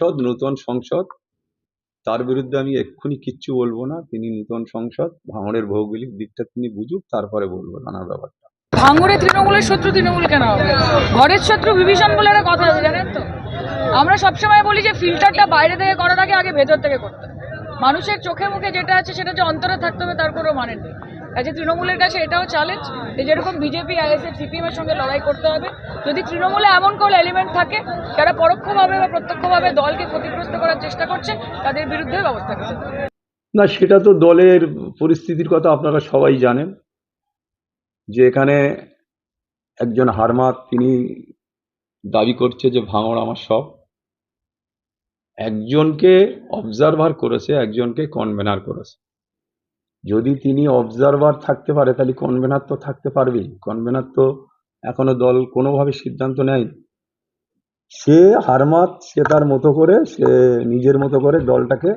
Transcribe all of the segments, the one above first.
নূতন সংসদ, তার বিরুদ্ধে আমি এক্ষুনি কিচ্ছু বলবো না। তিনি নূতন সংসদ, ভাঙড়ের ভৌগোলিক দিকটা তিনি বুঝুক, তারপরে বলবো নানা ব্যাপারটা। ভাঙড়ে তৃণমূলের শত্রু তৃণমূল কেন হবে? ঘরের শত্রু বিভীষণ বলে একটা কথা আছে, জানেন তো? আমরা সবসময় বলি যে ফিল্টারটা বাইরে থেকে করার আগে ভেতর থেকে করতে হবে। মানুষের চোখে মুখে যেটা আছে সেটা যে অন্তরে থাকতে হবে তার কোনো মানে নেই। কাজে তৃণমূলের কাছে এটাও চ্যালেঞ্জ যে যেরকম বিজেপি আইএসএফ সিপিএমের সঙ্গে লড়াই করতে হবে, যদি তৃণমূলে এমন কোনো এলিমেন্ট থাকে যারা পরোক্ষভাবে বা প্রত্যক্ষভাবে দলকে ক্ষতিগ্রস্ত করার চেষ্টা করছে, তাদের বিরুদ্ধে ব্যবস্থা নিতে হবে। না, সেটা তো দলের পরিস্থিতির কথা আপনারা সবাই জানেন, যে এখানে একজন হারমাত তিনি দাবি করছে যে ভাঙড় আমার সব। একজনকে অবজারভার করেছে, একজনকে কনভেনার করেছে। যদি তিনি অবজারভার থাকতে পারে তাহলে কনভেনার তো থাকতে পারবেই। কনভেনার তো এখনো দল কোনোভাবে সিদ্ধান্ত নেয়নি। সে হারমাত, সে তার মতো করে, সে নিজের মতো করে দলটাকে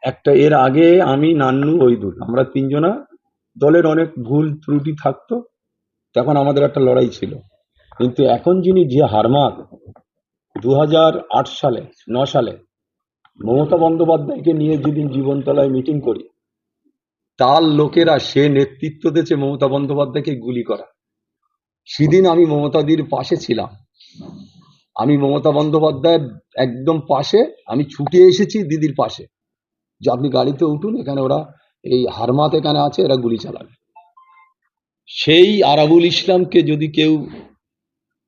একটা, এর আগে আমি, নান্নু, ওইদুল, আমরা তিনজনা দলের অনেক ভুল ত্রুটি থাকতো, তখন আমাদের একটা লড়াই ছিল। কিন্তু এখন যিনি, যে হারমাত 2008 সালে মমতা বন্দ্যোপাধ্যায়কে নিয়ে যেদিন জীবনতলায় মিটিং করি, তার লোকেরা, সে নেতৃত্ব দিয়েছে মমতা বন্দ্যোপাধ্যায়কে গুলি করা। সেদিন আমি মমতাদির পাশে ছিলাম, আমি মমতা বন্দ্যোপাধ্যায়ের একদম পাশে, আমি ছুটে এসেছি দিদির পাশে, যে আপনি গাড়িতে উঠুন, এখানে ওরা, এই হারমাত এখানে আছে, এরা গুলি চালাবে। সেই আরাবুল ইসলামকে যদি কেউ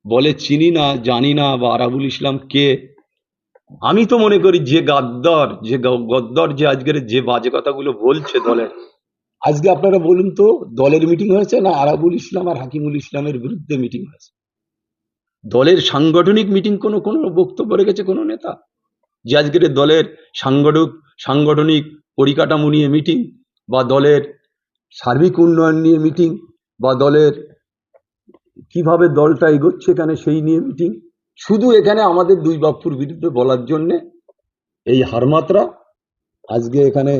বলে চিনি না, জানি না, বা আরাবুল ইসলাম কে, আমি তো মনে করি যে গদ্দর যে আজকের যে বাজে কথাগুলো বলছে দলের, আজকে আপনারা বলুন তো, দলের মিটিং হয়েছে না আরাবুল ইসলাম আর হাকিমুল ইসলামের বিরুদ্ধে মিটিং হয়েছে? দলের সাংগঠনিক মিটিং কোনো বক্তব্য রেখেছে কোনো নেতা, যে আজকের দলের সাংগঠনিক পরিকাঠামো নিয়ে মিটিং, বা দলের সার্বিক উন্নয়ন নিয়ে মিটিং, বা দলের কিভাবে দলটা এগোচ্ছে এখানে সেই নিয়ে মিটিং? শুধু এখানে আমাদের দুই বাপুর বিরুদ্ধে বলার জন্য এই হারমাতরা আজকে এখানে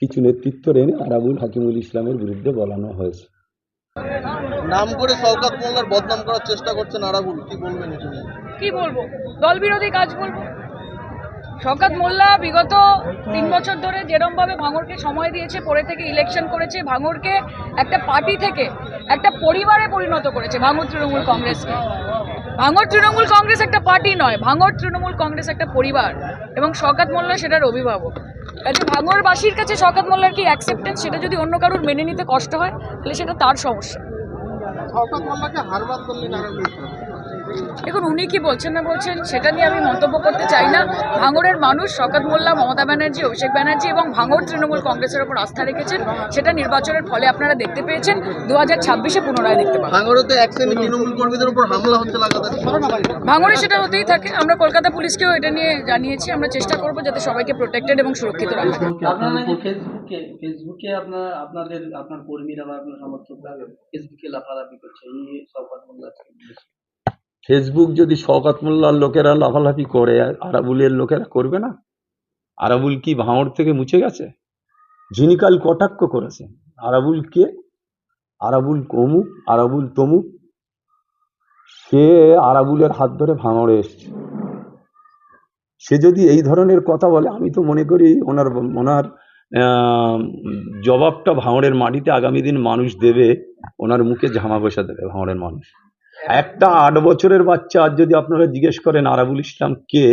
কিছু নেতৃত্ব এনে আরাবুল হাকিমুল ইসলামের বিরুদ্ধে বলানো হয়েছে। নাম করে শওকত মোল্লার বদনাম করার চেষ্টা করছেন আরাবুল, কি বলবেন এটা নিয়ে? কি বলবো, দল বিরোধী কাজ বলবো। শওকত মোল্লা বিগত 3 বছর ধরে যেরমভাবে ভাঙড়কে সময় দিয়েছে, পরে থেকে ইলেকশন করেছে, ভাঙড়কে একটা পার্টি থেকে একটা পরিবারে পরিণত করেছে ভাঙড় তৃণমূল কংগ্রেসকে। ভাঙড় তৃণমূল কংগ্রেস একটা পার্টি নয়, ভাঙড় তৃণমূল কংগ্রেস একটা পরিবার, এবং শওকত মোল্লা সেটার অভিভাবক। কাজে ভাঙড়বাসীর কাছে শওকত মোল্লার কি অ্যাকসেপ্টেন্স, সেটা যদি অন্য কারোর মেনে নিতে কষ্ট হয় তাহলে সেটা তার সমস্যা। শওকত মোল্লাকে হারবাদ করলেন আরাবুল। দেখুন, উনি কি বলছেন না বলছেন সেটা নিয়ে আমি মন্তব্য করতে চাই না। ভাঙড়ের মানুষ শওকত মোল্লা, মমতা ব্যানার্জি, অভিষেক ব্যানার্জি এবং ভাঙড় তৃণমূল কংগ্রেসের উপর আস্থা রেখেছেন। সেটা নির্বাচনের ফলে আপনারা দেখতে পেয়েছেন, 2026-এ পুনরায় দেখতে পাবেন। ভাঙড়েতে এক শ্রেণী তৃণমূল কর্মীদের উপর হামলা হচ্ছে লাগাতার। ভাঙড়ে সেটা হতেই থাকে। আমরা কলকাতা পুলিশকেও এটা নিয়ে জানিয়েছি। আমরা চেষ্টা করব যাতে সবাইকে প্রোটেক্টেড এবং সুরক্ষিত রাখা যায়। ফেসবুকে আপনার কর্মীরা বা আপনার সমর্থকরা ফেসবুকে লাফালাফি করছে এই শওকত মোল্লা। ফেসবুক যদি শওকত মোল্লার লোকেরা লাফালাফি করে, আরাবুলের লোকেরা করবে না? আরাবুল কি ভাঙড় থেকে মুছে গেছে? যিনি কাল কটাক্ষ করেছে, আরাবুল কে? আরাবুল অমুক, আরাবুল তমুক। সে আরাবুলের হাত ধরে ভাঙড়ে এসছে। সে যদি এই ধরনের কথা বলে, আমি তো মনে করি ওনার জবাবটা ভাঙড়ের মাটিতে আগামী দিন মানুষ দেবে, ওনার মুখে ঝামা বসা দেবে ভাঙড়ের মানুষ। একটা 8 বছরের বাচ্চা আজ যদি আপনারা জিজ্ঞেস করেন আরাবুল ইসলাম কে,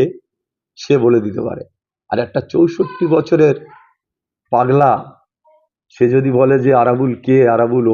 সে বলে দিতে পারে। আর একটা 64 বছরের পাগলা, সে যদি বলে যে আরাবুল কে, আরাবুল